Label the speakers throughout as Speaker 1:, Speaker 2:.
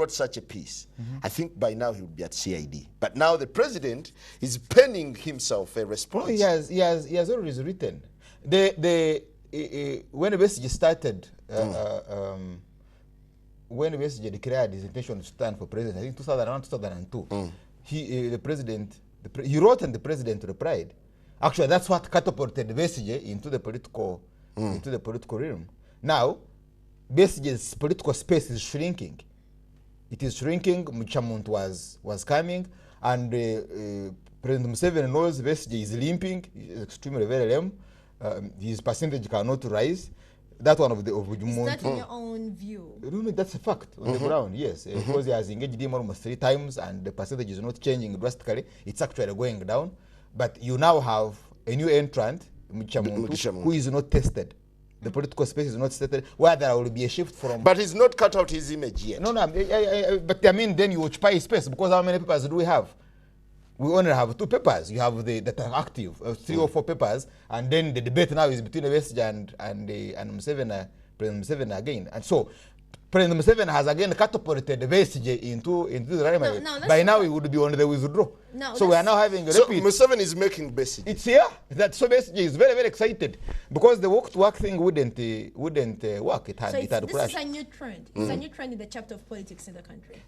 Speaker 1: wrote such a piece, I think by now he would be at CID. But now the president is penning himself a response.
Speaker 2: No, he has always written. When Besigye started, when Besigye declared his intention to stand for president, I think 2001, 2002, he wrote and the president replied. Actually, that's what catapulted Besigye into the political realm. Now, Besigye's political space is shrinking. It is shrinking. Muchamuntu was coming, and President Museveni knows Besigye is limping. He is extremely very lame. His percentage cannot rise. That one of the
Speaker 3: Is that in your own view?
Speaker 2: No, that's a fact on the ground, yes. Because he has engaged him almost 3 times and the percentage is not changing drastically. It's actually going down. But you now have a new entrant, Muchamuntu, who is not tested. The political space is not tested, where there will be a shift from...
Speaker 1: But he's not cut out his image yet.
Speaker 2: No, but I mean, then you occupy his space, because how many papers do we have? We only have 2 papers. You have that are active, 3 or 4 papers, and then the debate now is between Besigye and Museveni, President Museveni again. And so, President Museveni has again catapulted Besigye into the limelight. By now, he would be on the withdrawal. So we are now having a repeat.
Speaker 1: Museveni is making Besigye.
Speaker 2: It's here. So Besigye is very, very excited because the walk-to-work thing wouldn't work. It had
Speaker 3: This
Speaker 2: crashed.
Speaker 3: is a new trend. It's a new trend in the chapter of politics in the country.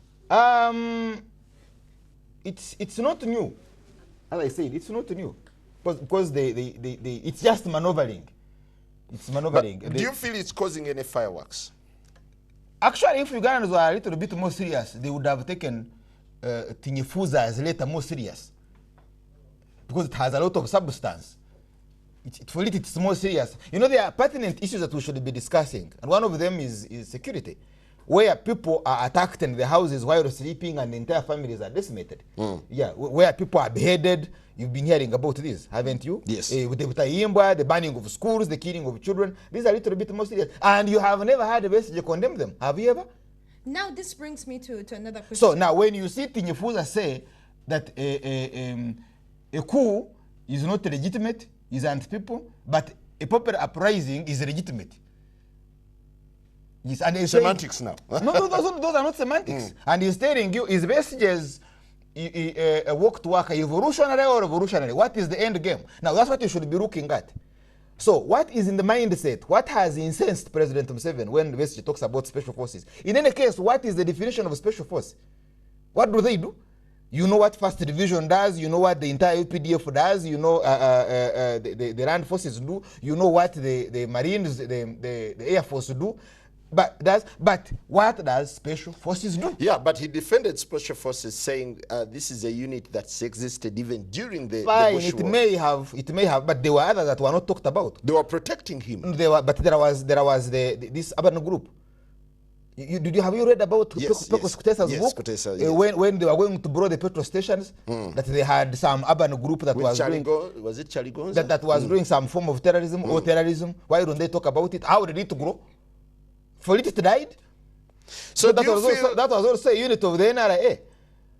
Speaker 2: It's not new. As I said, it's not new. Because it's just maneuvering. It's maneuvering.
Speaker 1: But do you feel it's causing any fireworks?
Speaker 2: Actually, if Ugandans were a little bit more serious, they would have taken Tinyifuza as later more serious. Because it has a lot of substance. For it, it's more serious. You know, there are pertinent issues that we should be discussing. And one of them is security, where people are attacked in the houses while sleeping and the entire families are decimated. Yeah, where people are beheaded. You've been hearing about this, haven't you?
Speaker 1: Yes.
Speaker 2: With the banning of schools, the killing of children. These are a little bit more serious. And you have never had a Besigye condemn them. Have you ever?
Speaker 3: Now this brings me to another question.
Speaker 2: So now when you see Tinyifuza say that a coup is not legitimate, is anti-people, but a popular uprising is legitimate. Yes, and
Speaker 1: semantics saying, now.
Speaker 2: No, those are not semantics. And he's telling you, is Besigye's walk to work evolutionary or revolutionary? What is the end game? Now that's what you should be looking at. So what is in the mindset? What has incensed President Museveni when Besigye talks about special forces? In any case, what is the definition of special force? What do they do? You know what First Division does. You know what the entire UPDF does. You know the land forces do. You know what the Marines, the Air Force do. But what does Special Forces do?
Speaker 1: Yeah, but he defended Special Forces, saying this is a unit that's existed even during the Bush
Speaker 2: it
Speaker 1: War.
Speaker 2: It may have, but there were others that were not talked about.
Speaker 1: They were protecting him.
Speaker 2: But there was this urban group. Have you read about Kutesa's book?
Speaker 1: Kutesa, yes.
Speaker 2: When they were going to blow the petrol stations, that they had some urban group that was doing...
Speaker 1: Was it Chaligonza?
Speaker 2: That was doing some form of terrorism or terrorism. Why don't they talk about it? How did it grow? For it died. So that was also a unit of the NRA.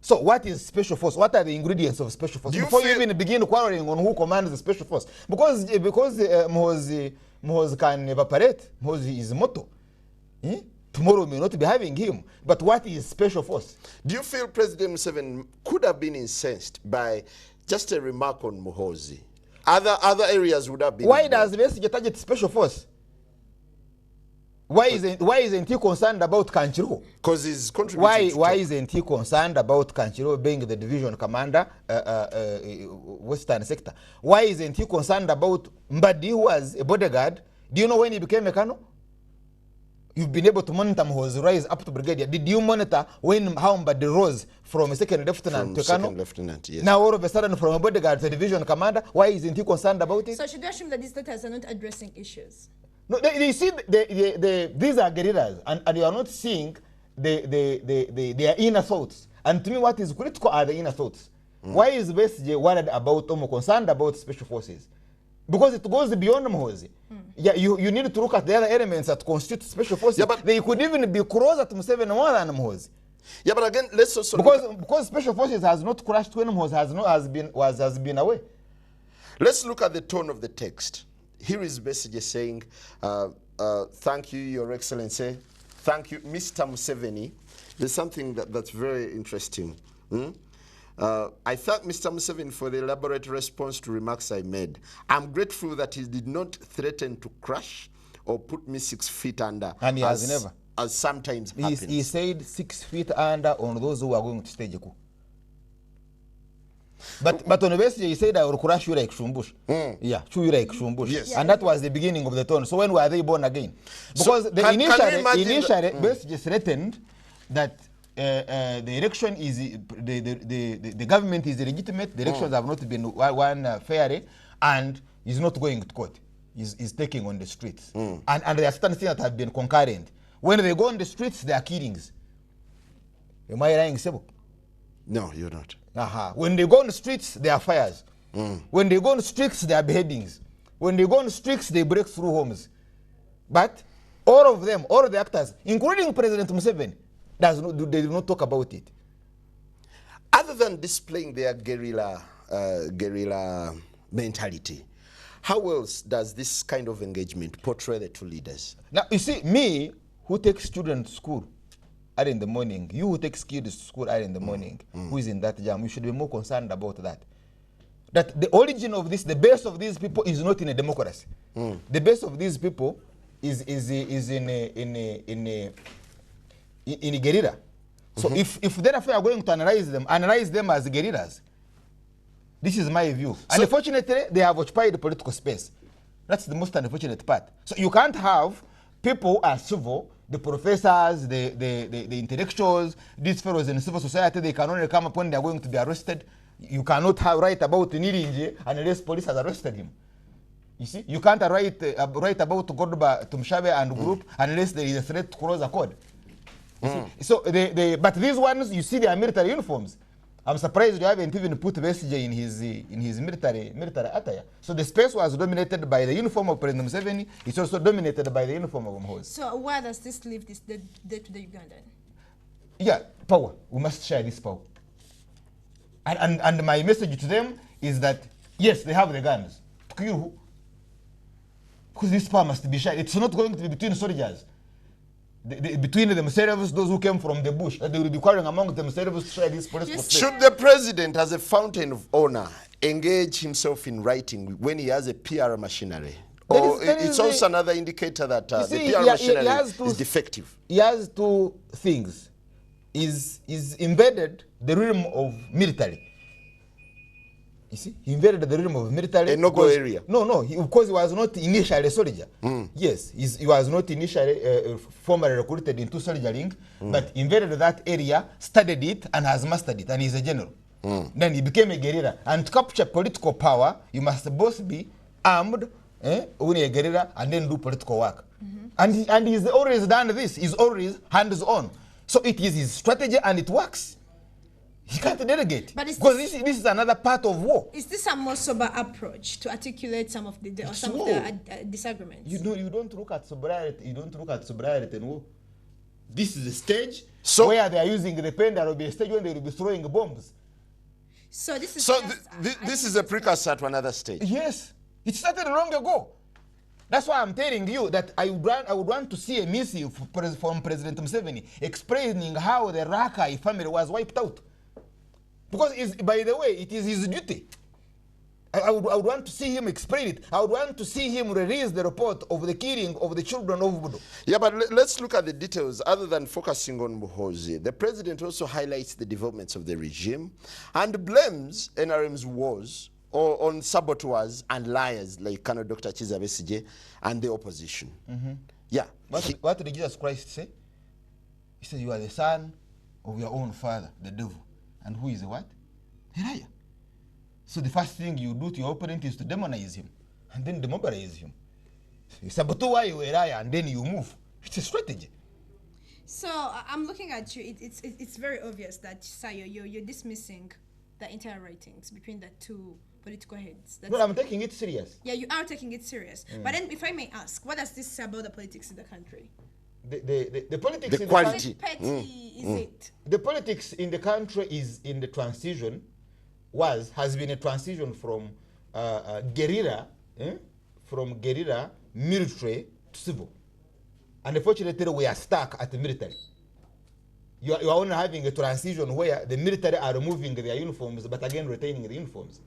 Speaker 2: So what is special force? What are the ingredients of special force? Before you even begin quarreling on who commands the special force, because Muhoozi can evaporate. Muhoozi is motto. Tomorrow may not be having him. But what is special force?
Speaker 1: Do you feel President Museveni could have been incensed by just a remark on Muhoozi? Other areas would have been.
Speaker 2: Why does Besigye target special force? Why isn't he concerned about Kanchiro?
Speaker 1: Because he's contributing.
Speaker 2: Why isn't he concerned about Kanchiro being the division commander, Western sector? Why isn't he concerned about Mbadi, who was a bodyguard? Do you know when he became a colonel? You've been able to monitor Muhoozi rise up to brigadier. Did you monitor how Mbadi rose from a second lieutenant to a colonel?
Speaker 1: Second lieutenant, yes.
Speaker 2: Now all of a sudden from a bodyguard to a division commander, why isn't he concerned about it?
Speaker 3: So should we assume that these letters are not addressing issues?
Speaker 2: No, you see, these are guerrillas, and you are not seeing their inner thoughts. And to me, what is critical are the inner thoughts. Why is Besigye worried about, concerned about special forces? Because it goes beyond Muhoozi. Yeah, you need to look at the other elements that constitute special forces. Yeah, but they could even be closer to Museveni more than Muhoozi.
Speaker 1: Yeah, but again, let's also
Speaker 2: because special forces has not crashed when Muhoozi has been away.
Speaker 1: Let's look at the tone of the text. Here is Besigye saying, thank you, Your Excellency. Thank you, Mr. Museveni. There's something that's very interesting. I thank Mr. Museveni for the elaborate response to remarks I made. I'm grateful that he did not threaten to crush or put me 6 feet under.
Speaker 2: And he has never.
Speaker 1: As sometimes happens.
Speaker 2: He said 6 feet under on those who are going to stage a coup. But on the basis he said I will crush you like Shumbush. Yeah, chew you like Shumbush.
Speaker 1: Yes.
Speaker 2: And that was the beginning of the tone. So when were they born again? Because
Speaker 1: can you imagine
Speaker 2: initially Besigye threatened that the election is the government is illegitimate. The elections have not been won fairly, and is not going to court. Is taking on the streets, and there are certain things that have been concurrent. When they go on the streets, there are killings. Am I lying, Sebo?
Speaker 1: No, you're not.
Speaker 2: When they go on the streets, there are fires. When they go on the streets, there are beheadings. When they go on the streets, they break through homes. But all of them, all of the actors, including President Museveni, they do not talk about it.
Speaker 1: Other than displaying their guerrilla mentality, how else does this kind of engagement portray the two leaders?
Speaker 2: Now, you see, me, who takes children to school early in the morning, you who takes kids to school early in the morning, who is in that jam, you should be more concerned about that. That the origin of this, the base of these people is not in a democracy. The base of these people is in a guerrilla. So if therefore you are going to analyze them as guerrillas. This is my view. And unfortunately, they have occupied the political space. That's the most unfortunate part. So you can't have people as civil, the professors, the intellectuals, these fellows in civil society, they can only come upon they are going to be arrested. You cannot write about Nirinje unless police has arrested him. You see, you can't write about Godba Tumshabe and group unless there is a threat to close a code. So but these ones, you see, they are military uniforms. I'm surprised you haven't even put Besigye in his military attire. So the space was dominated by the uniform of President Museveni. It's also dominated by the uniform of Muhoozi.
Speaker 3: So where does this leave this day to the Ugandan?
Speaker 2: Yeah, power. We must share this power. And my message to them is that yes, they have the guns. To kill who? Because this power must be shared. It's not going to be between soldiers. Between themselves, those who came from the bush, they will be quarreling among themselves to share this political space.
Speaker 1: Should the president, as a fountain of honor, engage himself in writing when he has a PR machinery? Or it's also another indicator that the PR machinery is defective?
Speaker 2: He has two things. Is embedded the rhythm of military. You see, he invaded the rhythm of military.
Speaker 1: A no-go area.
Speaker 2: No, because he was not initially a soldier. Yes, he was not initially formally recruited into soldiering, but invaded that area, studied it, and has mastered it, and he's a general. Then he became a guerrilla. And to capture political power, you must both be armed, own a guerrilla, and then do political work. And he's always done this. He's always hands-on. So it is his strategy, and it works. He can't delegate. But because this is another part of war.
Speaker 3: Is this a more sober approach to articulate some of the disagreements?
Speaker 2: You don't look at sobriety. You don't look at sobriety in war. This is a stage where they are using the pen. There will be a stage when they will be throwing bombs.
Speaker 3: So this is
Speaker 1: this is a precursor to another stage.
Speaker 2: Yes, it started long ago. That's why I'm telling you that I would want to see a missive from President Museveni explaining how the Rakai family was wiped out. Because, by the way, it is his duty. I would want to see him explain it. I would want to see him release the report of the killing of the children of Budo.
Speaker 1: Yeah, but let's look at the details. Other than focusing on Muhoozi, the president also highlights the developments of the regime and blames NRM's wars on saboteurs and liars like Colonel Dr. Chiza Besigye and the opposition. Yeah.
Speaker 2: What did Jesus Christ say? He said, you are the son of your own father, the devil. And who is a what? A liar. So the first thing you do to your opponent is to demonize him and then demobilize him. You saboteur why you are a liar and then you move. It's a strategy.
Speaker 3: So I'm looking at you. It's very obvious that Sayo, you're dismissing the entire writings between the two political heads.
Speaker 2: No, I'm taking it serious.
Speaker 3: Yeah, you are taking it serious. But then, if I may ask, what does this say about the politics in the country?
Speaker 2: The politics
Speaker 1: the
Speaker 2: in
Speaker 1: quality.
Speaker 3: How petty is it?
Speaker 2: The politics in the country is in the transition, has been a transition from guerrilla, military to civil. And unfortunately, we are stuck at the military. You are only having a transition where the military are removing their uniforms, but again retaining the uniforms.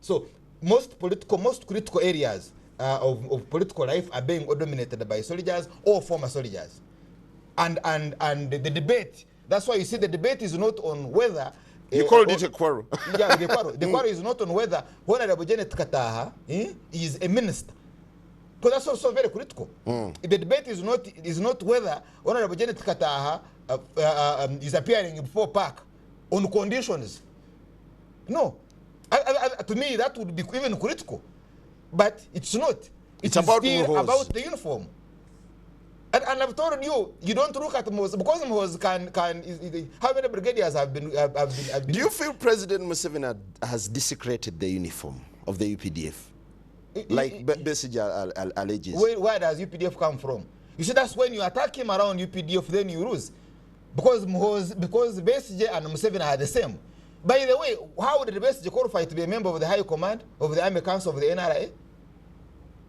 Speaker 2: So most critical areas of political life are being dominated by soldiers or former soldiers. And the debate, that's why you see the debate is not on whether
Speaker 1: You called it a quarrel.
Speaker 2: yeah, the quarrel. The quarrel is not on whether Honorable Janet Kataha is a minister. Because that's also very critical. The debate is not whether Honorable Janet Kataha is appearing before PAC on conditions. No. To me, that would be even critical. But it's not.
Speaker 1: It's about
Speaker 2: still
Speaker 1: Muhoozi.
Speaker 2: about the uniform. And I've told you, you don't look at Muhoozi, because Muhoozi how many brigadiers have been...
Speaker 1: Do you feel President Museveni has desecrated the uniform of the UPDF? Like Besigye alleges.
Speaker 2: Where does UPDF come from? You see, that's when you attack him around UPDF, then you lose. Because Besigye and Museveni are the same. By the way, how did Besigye qualify to be a member of the High Command of the Army Council of the NRA?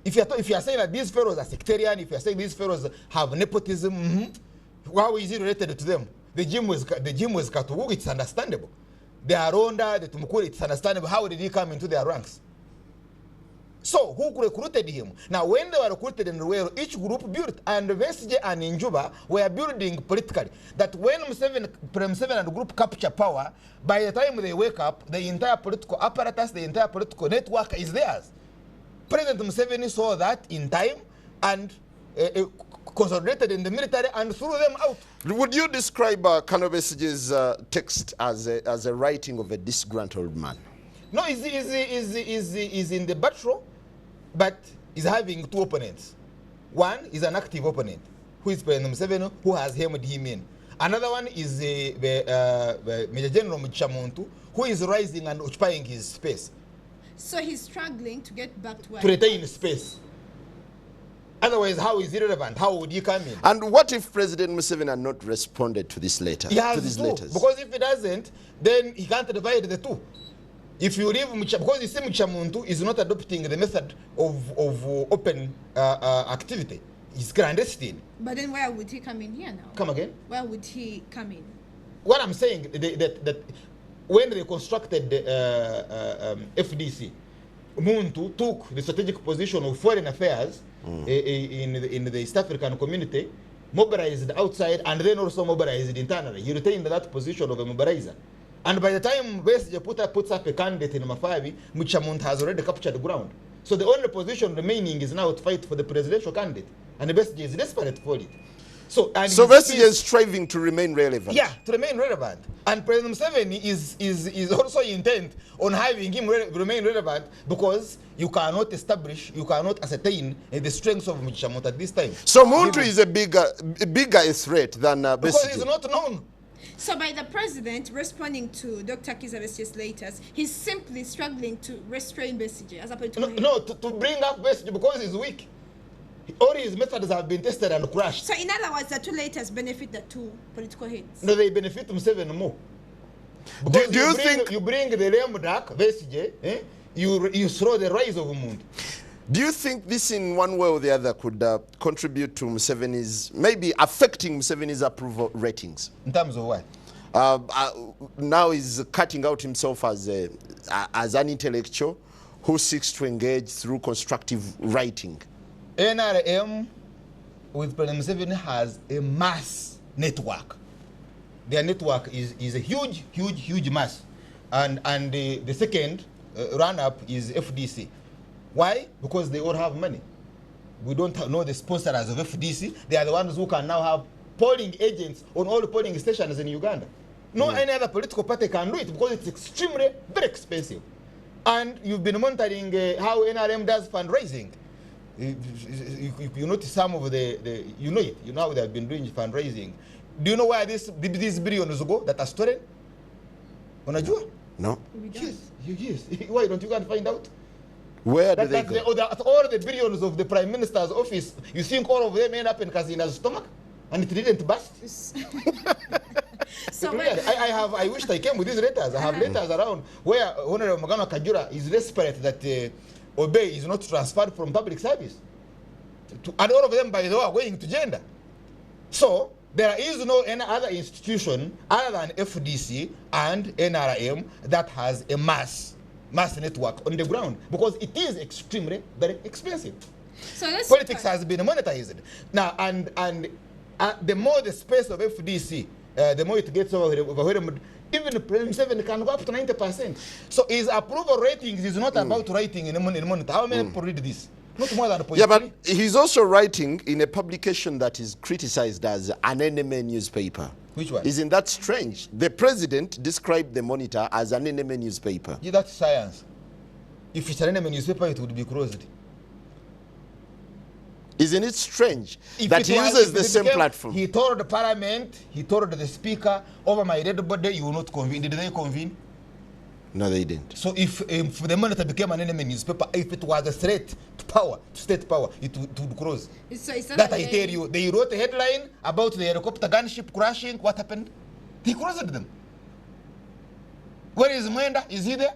Speaker 2: If you are saying that these fellows are sectarian, if you are saying these fellows have nepotism, how is he related to them? The gym was Katugu, it's understandable. The Aronda, the Tumukuri, it's understandable. How did he come into their ranks? So, who recruited him? Now, when they were recruited in Rwero, each group built, and Besigye and Njuba were building politically. That when Museveni and the group capture power, by the time they wake up, the entire political apparatus, the entire political network is theirs. President Museveni saw that in time and consolidated in the military and threw them out.
Speaker 1: Would you describe Kano Besigye's text as a writing of a disgruntled man?
Speaker 2: No, he's in the battle, but he's having two opponents. One is an active opponent, who is President Museveni, who has hemmed him in. Another one is Major General Muchamuntu, who is rising and occupying his space.
Speaker 3: So he's struggling to get back to where
Speaker 2: To retain space. Otherwise, how is it relevant? How would he come in?
Speaker 1: And what if President Museveni had not responded to this letter?
Speaker 2: He has
Speaker 1: to these
Speaker 2: to,
Speaker 1: letters?
Speaker 2: because if he doesn't, then he can't divide the two. If you leave because you see Muchamuntu is not adopting the method of open activity. He's clandestine.
Speaker 3: But then where would he come in here now?
Speaker 2: Come again?
Speaker 3: Where would he come in?
Speaker 2: What I'm saying, that when they constructed the FDC, Muntu took the strategic position of foreign affairs in the East African community, mobilized outside, and then also mobilized internally. He retained that position of a mobilizer. And by the time Besigye puts up a candidate in Mafabi, Muchamuntu has already captured the ground. So the only position remaining is now to fight for the presidential candidate. And Besigye is desperate for it. So
Speaker 1: Besigye is striving to remain relevant.
Speaker 2: Yeah, to remain relevant. And President Museveni is also intent on having him remain relevant, because you cannot ascertain the strengths of Muchamuntu at this time.
Speaker 1: So Muntu is a bigger threat than Besigye.
Speaker 2: Because he's not known.
Speaker 3: So by the president responding to Dr. Kizza Bessigye's letters, he's simply struggling to restrain Besigye as opposed to
Speaker 2: to bring up Besigye because he's weak. All his methods have been tested and crashed.
Speaker 3: So in other words, the two letters benefit the two political heads.
Speaker 2: No, they benefit Museveni more. Because
Speaker 1: Do you think
Speaker 2: you bring the lame duck, Besigye, you throw the rise of Muntu.
Speaker 1: Do you think this in one way or the other could contribute to Museveni's, maybe affecting Museveni's approval ratings?
Speaker 2: In terms of what?
Speaker 1: Now he's cutting out himself as an intellectual who seeks to engage through constructive writing.
Speaker 2: NRM with President Museveni has a mass network. Their network is a huge mass. And the second run-up is FDC. Why? Because they all have money. We don't know the sponsors of FDC. They are the ones who can now have polling agents on all the polling stations in Uganda. No any other political party can do it, because it's extremely, very expensive. And you've been monitoring how NRM does fundraising. You notice some of you know it. You know how they have been doing fundraising. Do you know where these billions go that are stolen? Unajua?
Speaker 1: No.
Speaker 2: Yes. Why don't you go and find out?
Speaker 1: Where do they go?
Speaker 2: All the billions of the Prime Minister's office, you think all of them end up in Kazina's stomach? And it didn't bust?
Speaker 3: So
Speaker 2: I wish I came with these letters. I have letters around where Honorable Magana Kajura is desperate that Obey is not transferred from public service. And all of them, by the way, are going to gender. So there is no any other institution other than FDC and NRM that has a mass network on the ground, because it is extremely very expensive.
Speaker 3: So let's
Speaker 2: Politics has been monetized now, and the more the space of FDC, the more it gets overwhelmed. Even President Museveni can go up to 90%. So his approval ratings is not about writing in a monitor. How many people read this? Not more than 0.3.
Speaker 1: Yeah, but he's also writing in a publication that is criticized as an enemy newspaper.
Speaker 2: Which one?
Speaker 1: Isn't that strange? The president described the Monitor as an enemy newspaper.
Speaker 2: Yeah, that's science. If it's an enemy newspaper, it would be closed.
Speaker 1: Isn't it strange
Speaker 2: If
Speaker 1: that
Speaker 2: it
Speaker 1: he
Speaker 2: was-
Speaker 1: uses
Speaker 2: if
Speaker 1: the
Speaker 2: it
Speaker 1: same
Speaker 2: became-
Speaker 1: platform?
Speaker 2: He told the parliament, he told the speaker, over my dead body, you will not convene. Did they convene?
Speaker 1: No, they didn't.
Speaker 2: So if the Monitor became an enemy newspaper, if it was a threat to power, to state power, it would close.
Speaker 3: it's not
Speaker 2: That
Speaker 3: like
Speaker 2: I tell you, they wrote a headline about the helicopter gunship crashing. What happened? They closed them. Where is Mwenda? Is he there?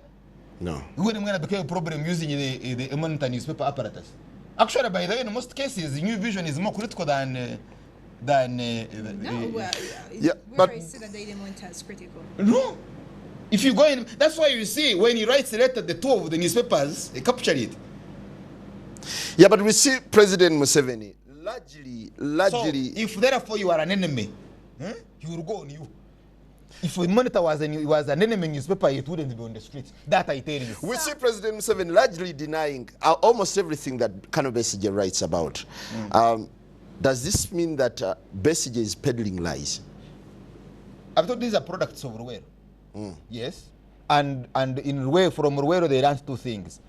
Speaker 1: No.
Speaker 2: When Mwenda became a problem using the Monitor newspaper apparatus. Actually, by the way, in most cases, New Vision is more critical than
Speaker 3: no, well,
Speaker 1: Yeah,
Speaker 3: where
Speaker 1: but-
Speaker 3: I see that Daily Monitor is critical.
Speaker 2: No. If you go in, that's why you see when he writes a letter, the two of the newspapers, they capture it.
Speaker 1: Yeah, but we see President Museveni largely.
Speaker 2: So if therefore you are an enemy, he will go on you. If a Monitor was an enemy newspaper, it wouldn't be on the streets. That I tell you.
Speaker 1: we see President Museveni largely denying almost everything that Kano Besigye writes about. Does this mean that Besigye is peddling lies?
Speaker 2: I thought these are products of Rwero. Yes. And in Rwero, from Rwero, they learned two things.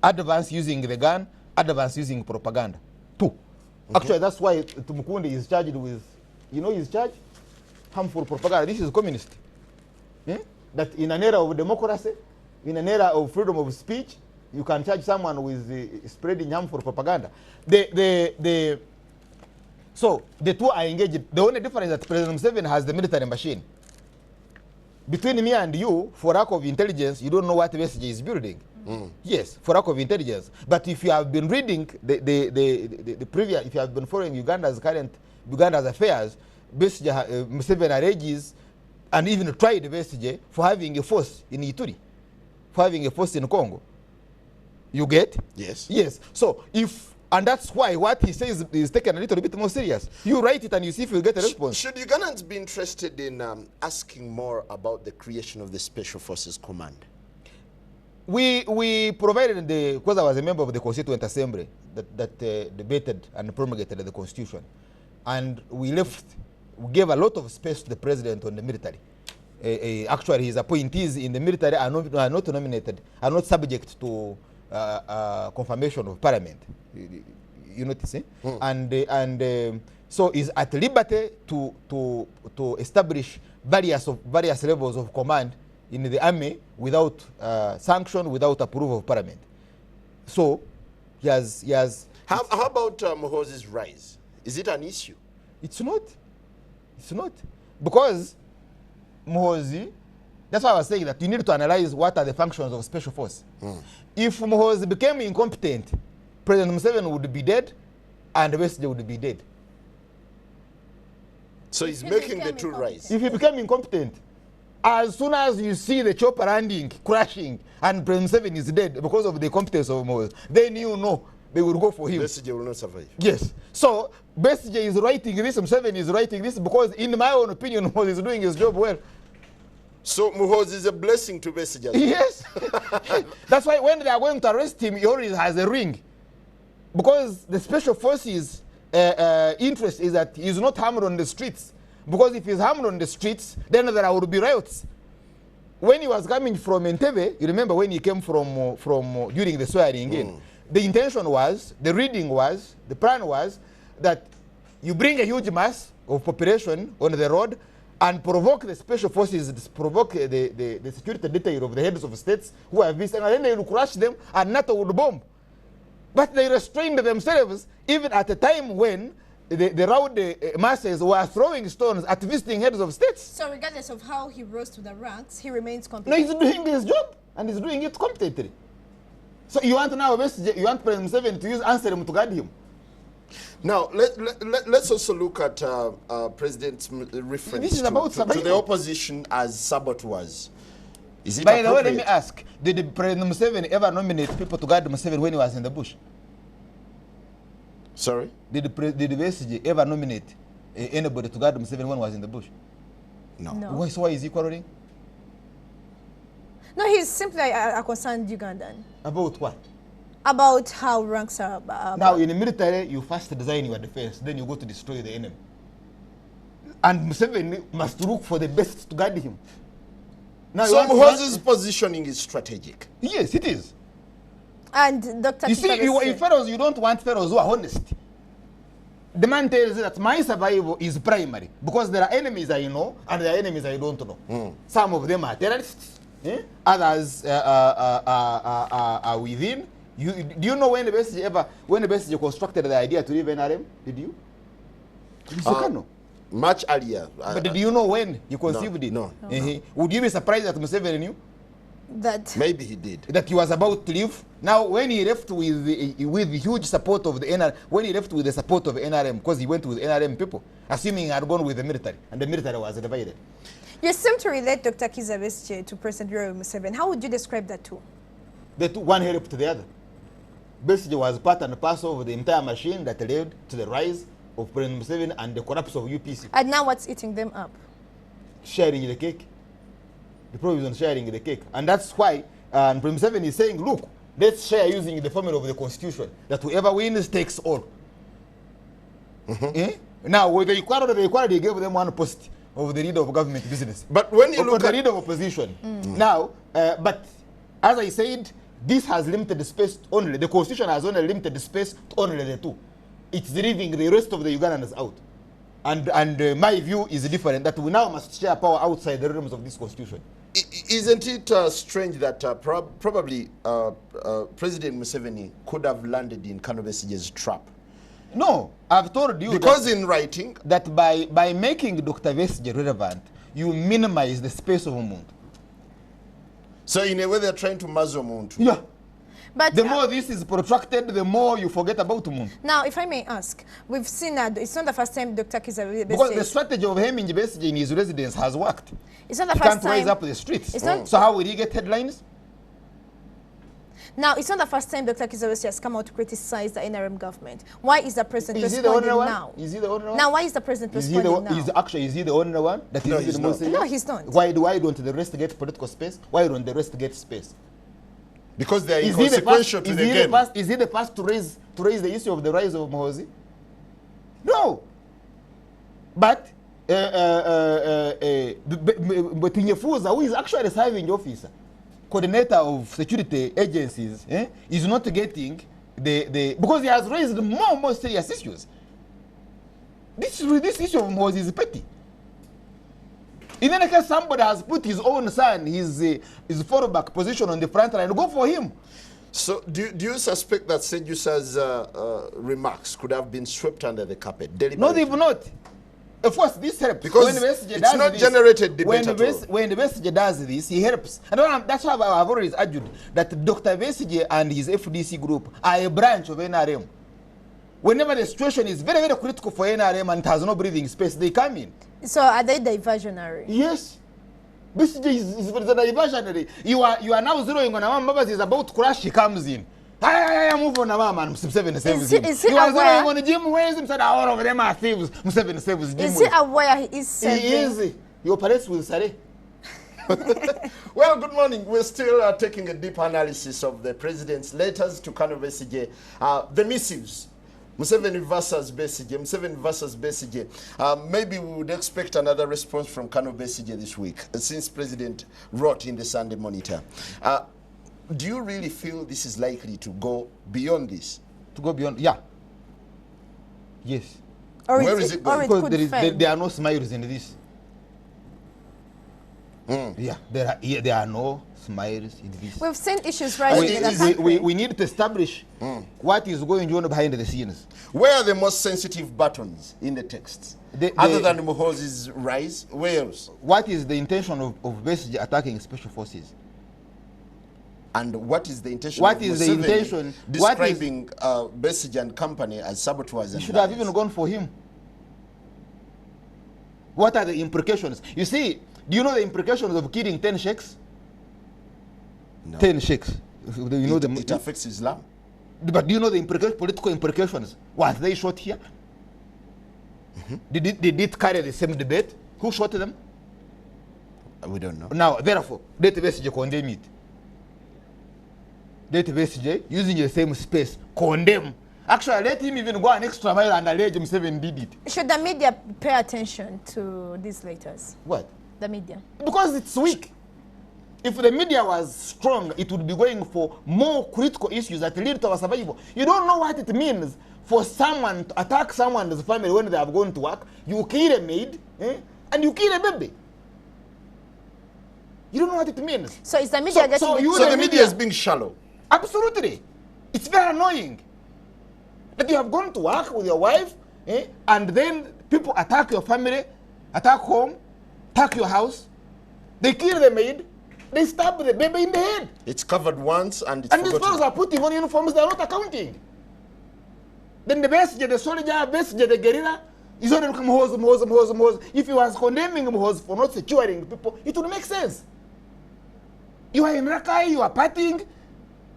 Speaker 2: Advance using the gun, advance using propaganda. Two. Actually, that's why Tumukunde is charged with, he's charged? Harmful propaganda. This is communist. That in an era of democracy, in an era of freedom of speech, you can charge someone with spreading harmful propaganda. So the two are engaged. The only difference is that President Museveni has the military machine. Between me and you, for lack of intelligence, you don't know what Besigye is building. Yes, for lack of intelligence. But if you have been reading the previous, if you have been following Uganda's affairs, Besigye, Museveni alleges and even tried Besigye for having a force in Ituri, for having a force in Congo. You get?
Speaker 1: Yes.
Speaker 2: Yes. So and that's why what he says is taken a little bit more serious. You write it and you see if you get a response.
Speaker 1: Should Ugandans be interested in asking more about the creation of the Special Forces Command?
Speaker 2: We provided because I was a member of the Constituent Assembly that debated and promulgated the Constitution, and we gave a lot of space to the president on the military. Actually, his appointees in the military are not nominated, are not subject to confirmation of parliament. You notice, eh? And so is at liberty to establish various levels of command in the army without sanction, without approval of parliament. So he has.
Speaker 1: How about Muhoozi's rise? Is it an issue?
Speaker 2: It's not. It's not, because Muhoozi. That's why I was saying that you need to analyze what are the functions of special force. If Muhoozi became incompetent, President Museveni would be dead, and Besigye would be dead.
Speaker 1: So he's
Speaker 3: He
Speaker 1: making the
Speaker 3: became
Speaker 1: two rise.
Speaker 2: If he became incompetent, as soon as you see the chopper landing, crashing, and President Museveni is dead because of the competence of Muhoozi, then you know they will go for him.
Speaker 1: Besigye will not survive.
Speaker 2: Yes. So Besigye is writing this, Museveni is writing this, because in my own opinion, Muhoozi is doing his job well.
Speaker 1: So Muhoozi is a blessing to Besigye.
Speaker 2: Yes. That's why when they are going to arrest him, he always has a ring. Because the special forces interest is that he's not harmed on the streets. Because if he's harmed on the streets, then there would be riots. When he was coming from Entebbe, you remember when he came from during the swearing in, the intention was, the reading was, the plan was that you bring a huge mass of population on the road and provoke the special forces, provoke the security detail of the heads of states who have visited, and then they will crush them and NATO would bomb. But they restrained themselves even at a time when the rowdy masses were throwing stones at visiting heads of states.
Speaker 3: So regardless of how he rose to the ranks, he remains
Speaker 2: No,
Speaker 3: competent.
Speaker 2: he's doing his job, and he's doing it competently. So you want now, you want President Museveni to use Anselm to guard him.
Speaker 1: Now, let's also look at President's reference
Speaker 2: This is about
Speaker 1: to the
Speaker 2: survival.
Speaker 1: opposition as saboteurs. Is it
Speaker 2: By the way, let me
Speaker 1: appropriate?
Speaker 2: ask, did President Museveni ever nominate people to guard Museveni when he was in the bush?
Speaker 1: Sorry?
Speaker 2: Did Besigye ever nominate anybody to guard Museveni when he was in the bush?
Speaker 1: No.
Speaker 3: No.
Speaker 2: So why is he quarreling?
Speaker 3: No, he's simply a concerned Ugandan
Speaker 2: About what?
Speaker 3: about how ranks are.
Speaker 2: Now, in the military, you first design your defense, then you go to destroy the enemy. And Museveni must look for the best to guard him. Now,
Speaker 1: So
Speaker 2: you want-
Speaker 1: Muhoozi's positioning is strategic.
Speaker 2: Yes, it is.
Speaker 3: And Dr.
Speaker 2: You see, in pharaohs, you don't want pharaohs who are honest. The man tells you that my survival is primary because there are enemies I know and there are enemies I don't know. Some of them are terrorists, others are within. Do you know when the Besigye constructed the idea to leave NRM? Did you? You can know.
Speaker 1: Much earlier.
Speaker 2: But did you know when he conceived it?
Speaker 1: no.
Speaker 2: Would you be surprised that Museveni knew
Speaker 3: that
Speaker 1: Maybe he did.
Speaker 2: that he was about to leave? Now, when he left with the huge support of the NRM, when he left with the support of NRM, because he went with NRM people, assuming he had gone with the military, and the military was divided.
Speaker 3: you seem to relate Dr. Kizza Besigye to President Rwomushana. How would you describe that too?
Speaker 2: The two, one helped the other. Besigye was part and parcel of the entire machine that led to the rise of President Museveni and the collapse of UPC.
Speaker 3: And now what's eating them up?
Speaker 2: Sharing the cake. The problem is on sharing the cake. And that's why President Museveni is saying, look, let's share using the formula of the constitution, that whoever wins takes all. Now, with the equality gave them one post of the leader of government business.
Speaker 1: But when you
Speaker 2: Or
Speaker 1: look
Speaker 2: the
Speaker 1: at
Speaker 2: leader of opposition. Now, but as I said, this has limited space only. The constitution has only limited space to only the two. It's leaving the rest of the Ugandans out. And my view is different, that we now must share power outside the realms of this constitution.
Speaker 1: isn't it strange that probably President Museveni could have landed in Kano Besigye's trap?
Speaker 2: No, I've told you
Speaker 1: Because in writing,
Speaker 2: that by making Dr. Besigye relevant, you minimize the space of Umuntu.
Speaker 1: so in a way they're trying to muzzle Muntu.
Speaker 2: Yeah.
Speaker 3: But
Speaker 2: The more this is protracted, the more you forget about Umuntu.
Speaker 3: now, if I may ask, we've seen that it's not the first time Dr. Kizza
Speaker 2: Because the
Speaker 3: Besigye.
Speaker 2: strategy of hemming Besigye in his residence has worked.
Speaker 3: It's not the
Speaker 2: He
Speaker 3: first
Speaker 2: can't rise
Speaker 3: time.
Speaker 2: up the streets.
Speaker 3: It's not-
Speaker 2: So how will he get headlines?
Speaker 3: Now, it's not the first time Dr. Kizza Besigye has come out to criticize the NRM government. Why is the president
Speaker 2: Is he the
Speaker 3: responding
Speaker 2: only one?
Speaker 3: now?
Speaker 2: Is he the only one?
Speaker 3: Now, why is the president
Speaker 2: Is he the
Speaker 3: responding
Speaker 2: one?
Speaker 3: now?
Speaker 2: Is he the only one that
Speaker 1: No,
Speaker 2: is
Speaker 1: he's
Speaker 2: the
Speaker 1: not.
Speaker 2: most
Speaker 3: No, he's not.
Speaker 2: Why don't the rest get political space? Why don't the rest get space?
Speaker 1: Because they're
Speaker 2: Is he the
Speaker 1: inconsequential
Speaker 2: first?
Speaker 1: to
Speaker 2: Is
Speaker 1: the
Speaker 2: he
Speaker 1: game.
Speaker 2: the first? Is he the first to raise the issue of the rise of Muhoozi? No. But Tinyefuza, who is actually serving officer, coordinator of security agencies, is not getting the because he has raised more serious issues. This issue of Muhoozi is petty. In any case, somebody has put his own son, his fallback position on the front line. Go for him.
Speaker 1: So do you suspect that Sejusa's remarks could have been swept under the carpet
Speaker 2: No,
Speaker 1: deliberately?
Speaker 2: they've not. Of course, this helps.
Speaker 1: Because
Speaker 2: Besigye
Speaker 1: it's
Speaker 2: does
Speaker 1: not
Speaker 2: this,
Speaker 1: generated debate at all.
Speaker 2: When the Besigye does this, he helps. And that's why I've always argued that Dr. Besigye and his FDC group are a branch of NRM. Whenever the situation is very, very critical for NRM and it has no breathing space, they come in.
Speaker 3: So are they diversionary?
Speaker 2: Yes. Besigye is diversionary. You are now zeroing on Amama Mbabazi is about to crash, he comes in. Move on, Amama, Museveni saves him.
Speaker 3: Is he
Speaker 2: You are
Speaker 3: aware?
Speaker 2: zeroing on Jim Ways, him said all of them are thieves. Museveni saves Jim
Speaker 3: Is he
Speaker 2: Ways.
Speaker 3: aware he is serving?
Speaker 2: He is. He operates with Sare.
Speaker 1: Well, good morning. We're still taking a deep analysis of the president's letters to Kano Besigye, the missives. Museveni versus Besigye. Maybe we would expect another response from Kano Besigye this week, since President wrote in the Sunday Monitor. Do you really feel this is likely to go beyond this?
Speaker 2: To go beyond, yeah. Yes.
Speaker 3: Or
Speaker 1: Where is it going?
Speaker 3: Or it
Speaker 2: Because
Speaker 3: could fail.
Speaker 2: there are no smiles in this. Yeah, there are no smiles in this.
Speaker 3: We've seen issues rising in the
Speaker 1: is-
Speaker 3: country.
Speaker 2: We need to establish what is going on behind the scenes.
Speaker 1: Where are the most sensitive buttons in the texts? Other than Muhoozi's rise, where else?
Speaker 2: What is the intention of Besigye attacking special forces?
Speaker 1: And what is the intention
Speaker 2: What
Speaker 1: of
Speaker 2: is the
Speaker 1: Museveni
Speaker 2: intention?
Speaker 1: describing Besigye and company as saboteurs
Speaker 2: You
Speaker 1: and
Speaker 2: should have
Speaker 1: liars?
Speaker 2: even gone for him. What are the implications? You see, do you know the implications of killing 10 sheikhs?
Speaker 1: No.
Speaker 2: 10 sheikhs. You know
Speaker 1: It affects Islam.
Speaker 2: But do you know the political implications? Was they shot here? Did it carry the same debate? Who shot them?
Speaker 1: We don't know.
Speaker 2: Now, therefore, let Besigye condemn it. Let Besigye, using the same space, condemn. Actually, let him even go an extra mile and allege Museveni did it.
Speaker 3: Should the media pay attention to these letters?
Speaker 2: What?
Speaker 3: The media.
Speaker 2: Because it's weak. If the media was strong, it would be going for more critical issues that lead to our survival. You don't know what it means for someone to attack someone's family when they have gone to work. You kill a maid, and you kill a baby. You don't know what it means.
Speaker 3: So is the media getting
Speaker 1: So the media is being shallow.
Speaker 2: Absolutely. It's very annoying that you have gone to work with your wife, and then people attack your family, attack home, attack your house. They kill the maid, they stab the baby in the head.
Speaker 1: It's covered once and it's
Speaker 2: And these
Speaker 1: forgotten.
Speaker 2: fellows are putting on uniforms, they are not accounting. Then the Besigye, the soldier, Besigye, the guerrilla, is only Muhoozi. If he was condemning Muhoozi for not securing people, it would make sense. You are in Rakai, you are partying,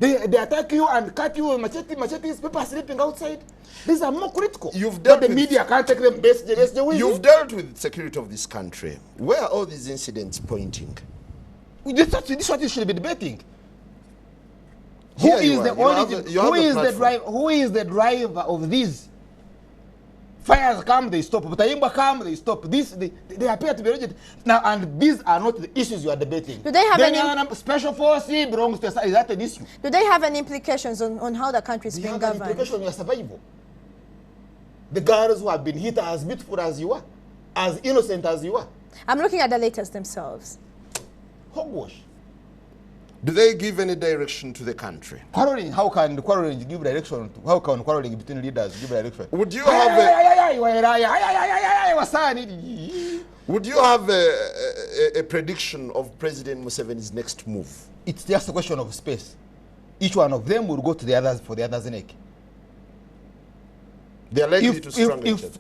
Speaker 2: they attack you and cut you with machetes, people are sleeping outside. These are more critical.
Speaker 1: You've
Speaker 2: But
Speaker 1: dealt
Speaker 2: the
Speaker 1: with-
Speaker 2: media can't take them Besigye with
Speaker 1: You've
Speaker 2: you.
Speaker 1: dealt with the security of this country. Where are all these incidents pointing?
Speaker 2: This is what you should be debating.
Speaker 1: Here
Speaker 2: Who
Speaker 1: you
Speaker 2: is
Speaker 1: are.
Speaker 2: the
Speaker 1: You have
Speaker 2: origin?
Speaker 1: the- you have the platform.
Speaker 2: Who is the driver of these? Fires come, they stop. Butayimba come, they stop. They appear to be rigid. Now, and these are not the issues you are debating.
Speaker 3: Do they have
Speaker 2: then
Speaker 3: any-
Speaker 2: special force belongs to is that an issue?
Speaker 3: Do they have any implications on how the country is
Speaker 2: Do you
Speaker 3: being
Speaker 2: have an
Speaker 3: governed?
Speaker 2: implication on your survival? The girls who have been hit are as beautiful as you are, as innocent as you are.
Speaker 3: I'm looking at the letters themselves.
Speaker 2: Hogwash.
Speaker 1: Do they give any direction to the country?
Speaker 2: Quarreling, how can quarreling give direction? How can quarreling between leaders give direction?
Speaker 1: Would you have a prediction of President Museveni's next move?
Speaker 2: It's just a question of space. Each one of them will go to the others for the other's neck.
Speaker 1: They are likely to strangle each other.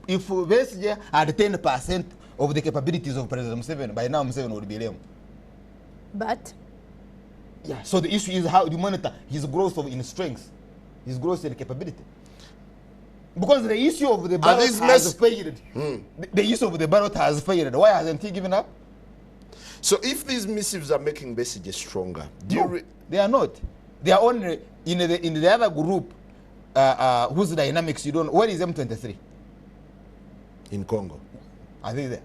Speaker 2: If Besigye had 10% of the capabilities of President Museveni, by now Museveni would be lame.
Speaker 3: But
Speaker 2: Yeah. So the issue is how you monitor his growth in strength, his growth in capability. Because the issue of the ballot
Speaker 1: these
Speaker 2: has failed. The issue of the ballot has failed. Why hasn't he given up?
Speaker 1: So if these missives are making Besigye stronger, do you
Speaker 2: They are not. They are only in the other group whose dynamics you don't know. Where is M23?
Speaker 1: in Congo?
Speaker 2: Are they there?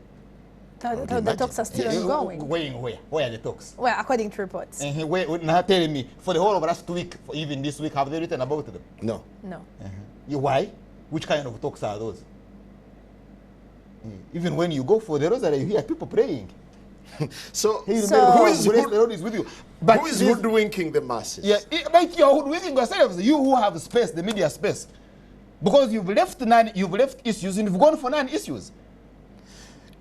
Speaker 3: the talks are still ongoing.
Speaker 2: Going where? Where are the talks?
Speaker 3: Well, according to reports.
Speaker 2: Now telling me, for the whole of last week, for even this week, have they written about them?
Speaker 1: No.
Speaker 3: No.
Speaker 2: Why? Which kind of talks are those? Even when you go for the rosary, you hear people praying.
Speaker 1: So,
Speaker 2: Hey,
Speaker 3: So-
Speaker 2: the
Speaker 1: who is
Speaker 2: Lord is with you.
Speaker 1: who is
Speaker 2: this-
Speaker 1: hoodwinking the masses?
Speaker 2: Yeah, like you're hoodwinking yourselves. You who have space, the media space, because you've left issues and you've gone for non-issues.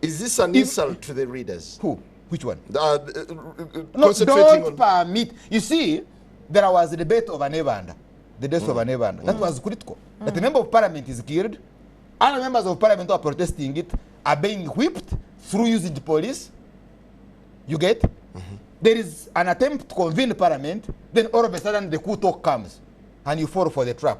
Speaker 1: Is this an insult to the readers?
Speaker 2: Who? Which one?
Speaker 1: No,
Speaker 2: Don't
Speaker 1: concentrating on...
Speaker 2: permit. You see, there was a debate of an Evanda, the death of an Evanda. That was critical. That a member of parliament is killed. Other members of parliament who are protesting it are being whipped through using the police. You get? There is an attempt to convene parliament, then all of a sudden the coup talk comes and you fall for the trap.